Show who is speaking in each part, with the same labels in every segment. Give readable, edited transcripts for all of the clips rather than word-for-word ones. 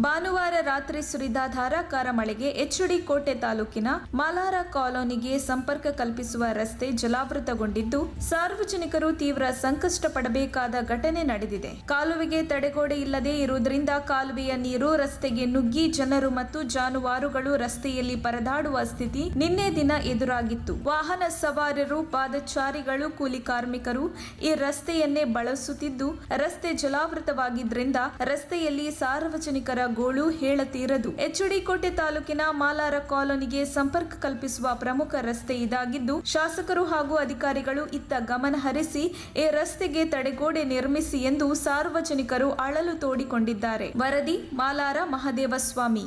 Speaker 1: ಭಾನುವಾರ ರಾತ್ರಿ ಸುರಿದ ಧಾರಾಕಾರ ಮಳೆಗೆ ಎಚ್ಡಿ ಕೋಟೆ ತಾಲೂಕಿನ ಮಾಲಾರ ಕಾಲೋನಿಗೆ ಸಂಪರ್ಕ ಕಲ್ಪಿಸುವ ರಸ್ತೆ ಜಲಾವೃತಗೊಂಡಿದ್ದು ಸಾರ್ವಜನಿಕರು ತೀವ್ರ ಸಂಕಷ್ಟ ಪಡಬೇಕಾದ ಘಟನೆ ನಡೆದಿದೆ. ಕಾಲುವೆಗೆ ತಡೆಗೋಡೆ ಇಲ್ಲದೆ ಇರುವುದರಿಂದ ಕಾಲುವೆಯ ನೀರು ರಸ್ತೆಗೆ ನುಗ್ಗಿ ಜನರು ಮತ್ತು ಜಾನುವಾರುಗಳು ರಸ್ತೆಯಲ್ಲಿ ಪರದಾಡುವ ಸ್ಥಿತಿ ನಿನ್ನೆ ದಿನ ಎದುರಾಗಿತ್ತು. ವಾಹನ ಸವಾರರು, ಪಾದಚಾರಿಗಳು, ಕೂಲಿ ಕಾರ್ಮಿಕರು ಈ ರಸ್ತೆಯನ್ನೇ ಬಳಸುತ್ತಿದ್ದು ರಸ್ತೆ ಜಲಾವೃತವಾಗಿದ್ದರಿಂದ ರಸ್ತೆಯಲ್ಲಿ ಸಾರ್ವಜನಿಕರ ಗೋಳು ಹೇಳತೀರದು. ಎಚ್ಡಿ ಕೋಟೆ ತಾಲೂಕಿನ ಮಾಲಾರ ಕಾಲೋನಿಗೆ ಸಂಪರ್ಕ ಕಲ್ಪಿಸುವ ಪ್ರಮುಖ ರಸ್ತೆ ಇದಾಗಿದ್ದು ಶಾಸಕರು ಹಾಗೂ ಅಧಿಕಾರಿಗಳು ಇತ್ತ ಗಮನ ಹರಿಸಿ ಈ ರಸ್ತೆಗೆ ತಡೆಗೋಡೆ ನಿರ್ಮಿಸಿ ಎಂದು ಸಾರ್ವಜನಿಕರು ಅಳಲು ತೋಡಿಕೊಂಡಿದ್ದಾರೆ. ವರದಿ ಮಾಲಾರ ಮಹದೇವಸ್ವಾಮಿ.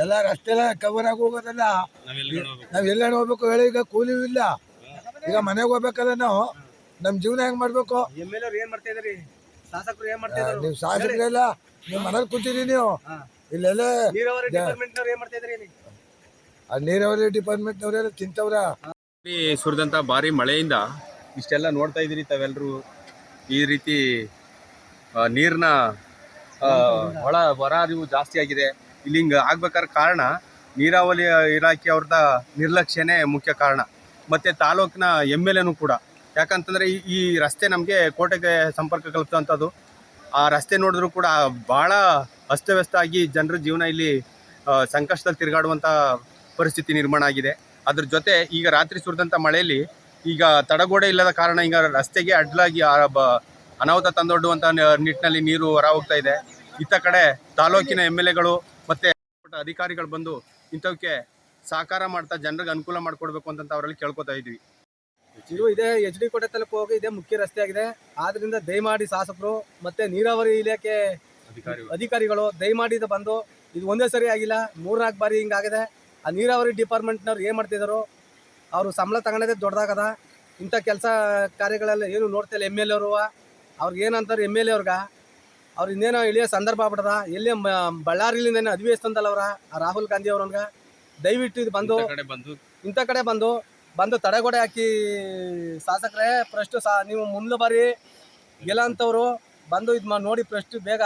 Speaker 2: ಎಲ್ಲ ರಸ್ತೆ ಕವರ್ ಆಗಿ ಹೋಗೋದಲ್ಲ. ನಾವ್ ಎಲ್ಲ ಹೋಗ್ಬೇಕು ಹೇಳಿ, ಈಗ ಕೂಲಿ ಇಲ್ಲ. ಈಗ ಮನೆಗೆ ಹೋಗ್ಬೇಕಲ್ಲ, ನಾವು ನಮ್ ಜೀವನ ಹೆಂಗ್ ಮಾಡ್ಬೇಕು? ನೀವು ಶಾಸಕರೆಲ್ಲ ನೀವು ಮನೇಲಿ ಕೂತಿರಿ, ನೀವು ಇಲ್ಲೆಲ್ಲ ನೀರಾವರಿ ಡಿಪಾರ್ಟ್ಮೆಂಟ್ ನವರೆಲ್ಲ ತಿಂತವ್ರ.
Speaker 3: ಸುರಿದಂತ ಭಾರಿ ಮಳೆಯಿಂದ ಇಷ್ಟೆಲ್ಲ ನೋಡ್ತಾ ಇದ್ದೀರಿ ತಾವೆಲ್ಲರೂ. ಈ ರೀತಿ ನೀರಿನ ಹೊರ ಹರಿವು ಜಾಸ್ತಿ ಆಗಿದೆ. ಇಲ್ಲಿ ಹಿಂಗೆ ಆಗ್ಬೇಕಾದ್ರೆ ಕಾರಣ ನೀರಾವರಿ ಇಲಾಖೆ ಅವ್ರದ ನಿರ್ಲಕ್ಷ್ಯನೇ ಮುಖ್ಯ ಕಾರಣ. ಮತ್ತು ತಾಲೂಕಿನ MLAನೂ ಕೂಡ. ಯಾಕಂತಂದರೆ ಈ ರಸ್ತೆ ನಮಗೆ ಕೋಟೆಗೆ ಸಂಪರ್ಕ ಕಲ್ಪಿಸುವಂಥದ್ದು. ಆ ರಸ್ತೆ ನೋಡಿದ್ರೂ ಕೂಡ ಭಾಳ ಅಸ್ತವ್ಯಸ್ತ ಆಗಿ ಜನರ ಜೀವನ ಇಲ್ಲಿ ಸಂಕಷ್ಟದಲ್ಲಿ ತಿರುಗಾಡುವಂಥ ಪರಿಸ್ಥಿತಿ ನಿರ್ಮಾಣ ಆಗಿದೆ. ಅದ್ರ ಜೊತೆ ಈಗ ರಾತ್ರಿ ಸುರಿದಂಥ ಮಳೆಯಲ್ಲಿ ಈಗ ತಡೆಗೋಡೆ ಇಲ್ಲದ ಕಾರಣ ಈಗ ರಸ್ತೆಗೆ ಅಡ್ಡಲಾಗಿ ಅನಾಹುತ ತಂದೊಡ್ಡುವಂಥ ನಿಟ್ಟಿನಲ್ಲಿ ನೀರು ಹೊರ ಹೋಗ್ತಾ ಇದೆ. ಇತ್ತ ಕಡೆ ತಾಲೂಕಿನ MLAಗಳು ಮತ್ತು ಅಧಿಕಾರಿಗಳು ಬಂದು ಇಂಥವಕ್ಕೆ ಸಹಕಾರ ಮಾಡ್ತಾ ಜನರಿಗೆ ಅನುಕೂಲ ಮಾಡಿಕೊಡ್ಬೇಕು ಅಂತ ಅವರಲ್ಲಿ ಕೇಳ್ಕೊತಾ ಇದ್ವಿ.
Speaker 4: ಇದು ಇದೇ ಎಚ್ಡಿ ಕೋಟೆ ತಾಲೂಕು ಹೋಗಿ ಇದೇ ಮುಖ್ಯ ರಸ್ತೆ ಆಗಿದೆ. ಆದ್ರಿಂದ ದಯಮಾಡಿ ಶಾಸಕರು ಮತ್ತೆ ನೀರಾವರಿ ಇಲಾಖೆ ಅಧಿಕಾರಿಗಳು ದಯಮಾಡಿ ಬಂದು, ಇದು ಒಂದೇ ಸರಿ ಆಗಿಲ್ಲ, 3-4 ಬಾರಿ ಹಿಂಗಾಗಿದೆ. ಆ ನೀರಾವರಿ ಡಿಪಾರ್ಟ್ಮೆಂಟ್ನವ್ರು ಏನು ಮಾಡ್ತಿದ್ದಾರೋ, ಅವರು ಸಂಬಳ ತಗೊಂಡೇ ದೊಡ್ಡದಾಗದ. ಇಂಥ ಕೆಲಸ ಕಾರ್ಯಗಳೆಲ್ಲ ಏನು ನೋಡ್ತಿಲ್ಲ. MLA ಅವರು ಅವ್ರಿಗೆ ಏನಂತಾರೆ, MLA ಅವ್ರು ಇನ್ನೇನೋ ಇಳಿಯೋ ಸಂದರ್ಭ ಆಗ್ಬಿಟ್ಟದ. ಎಲ್ಲಿ ಬಳ್ಳಾರಿಲಿಂದ ಅಧಿವೇಶನದಲ್ಲ ರಾಹುಲ್ ಗಾಂಧಿ ಅವ್ರನ್ಗ ದಯವಿಟ್ಟು ಇದು ಬಂದು ಇಂಥ ಕಡೆ ಬಂದು ತಡೆಗೋಡೆ ಹಾಕಿ ಶಾಸಕರೇ, ಫಸ್ಟ್ ನೀವು ಮುಂದೆ ಬಾರಿ ಗೆಲ್ಲ ಅಂತವ್ರು ಬಂದು ಇದು ನೋಡಿ ಫಸ್ಟ್ ಬೇಗ